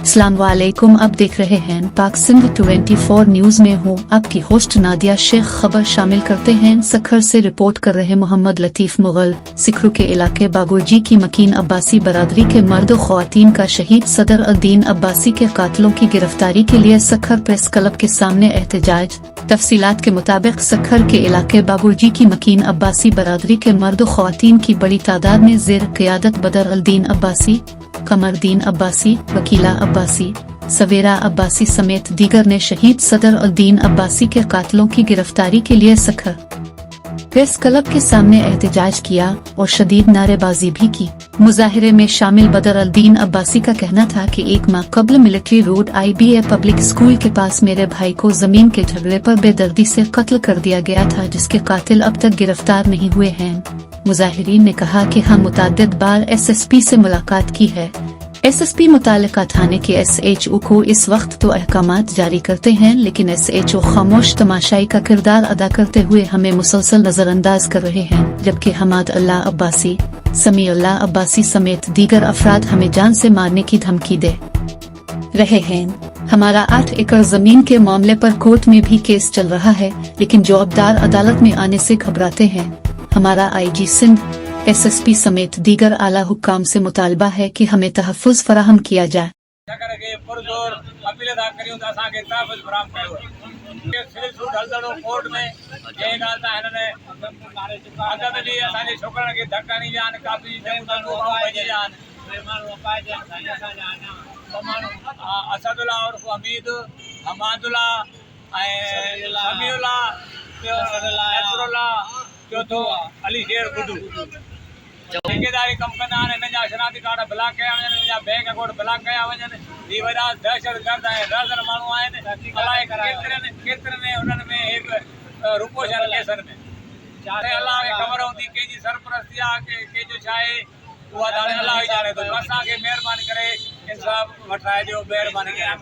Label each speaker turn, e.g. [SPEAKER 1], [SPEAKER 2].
[SPEAKER 1] अस्सलाम वालेकुम। अब देख रहे हैं पाक सिंध 24 न्यूज में हूँ आपकी होस्ट नादिया शेख। खबर शामिल करते हैं सखर से रिपोर्ट कर रहे मोहम्मद लतीफ मुगल। सिखरू के इलाके बागुरजी की मकीन अब्बासी बरादरी के मर्द ख्वातीन का शहीद सदर अद्दीन अब्बासी के कातलों की गिरफ्तारी के लिए सखर प्रेस क्लब के सामने एहतजाज। तफसीलात के मुताबिक सखर के इलाके बागुरजी की मकीन अब्बासी बरादरी के मर्द ख्वातीन की बड़ी तादाद में जेर क़ियादत बदर अद्दीन अब्बासी, कमरदीन अब्बासी, वकीला अब्बासी, सवेरा अब्बासी समेत दीगर ने शहीद सदर अद्दीन अब्बासी के कातलों की गिरफ्तारी के लिए सखर प्रेस क्लब के सामने एहतजाज किया और शदीद नारेबाजी भी की। मुजाहिरे में शामिल बदर अद्दीन अब्बासी का कहना था कि 1 माह कबल military road IBA public school के पास मेरे भाई को जमीन के झगड़े पर बेदर्दी से कत्ल कर दिया गया था, जिसके कातिल अब तक गिरफ्तार नहीं हुए हैं। मुजाहिरीन ने कहा कि हम मुतअद्दिद बार SSP से मुलाकात की है। SSP मुतालिका थाने के SHO को इस वक्त तो अहकामात जारी करते हैं, लेकिन SHO खामोश तमाशाई का किरदार अदा करते हुए हमें मुसलसल नजरअंदाज कर रहे हैं, जबकि हमाद अल्लाह अब्बासी, समीउल्लाह अब्बासी समेत दीगर अफराद हमें जान से मारने की धमकी दे रहे हैं। हमारा 8 एकड़ जमीन के मामले पर कोर्ट में भी केस चल रहा है, लेकिन जो अबदार अदालत में आने से घबराते हैं। हमारा IG सिंध, SSP समेत दीगर आला हुक्काम से मुतालबा है कि हमें तहफ़्फ़ुज़ फराहम किया जाए।
[SPEAKER 2] ठेकेदारी कम कंदा आहिनि, हिन जा शनाती कार्ड ब्लॉक कया वञनि, हिन जा बैंक अकाउंट ब्लॉक कया वञनि। ॿी वजह दहशतगर्द ऐं रहज़न माण्हू आहिनि, अलाए केतिरनि हुननि में हिकु रुपोशन केसनि में चाहे अलाह खे ख़बर हूंदी कंहिंजी सरपरस्ती आहे की कंहिंजो छा आहे, उहा त हाणे अलाह ई ॼाणे थो। असांखे महिरबानी करे इंसाफ़ वठाए ॾियो, महिरबानी करे।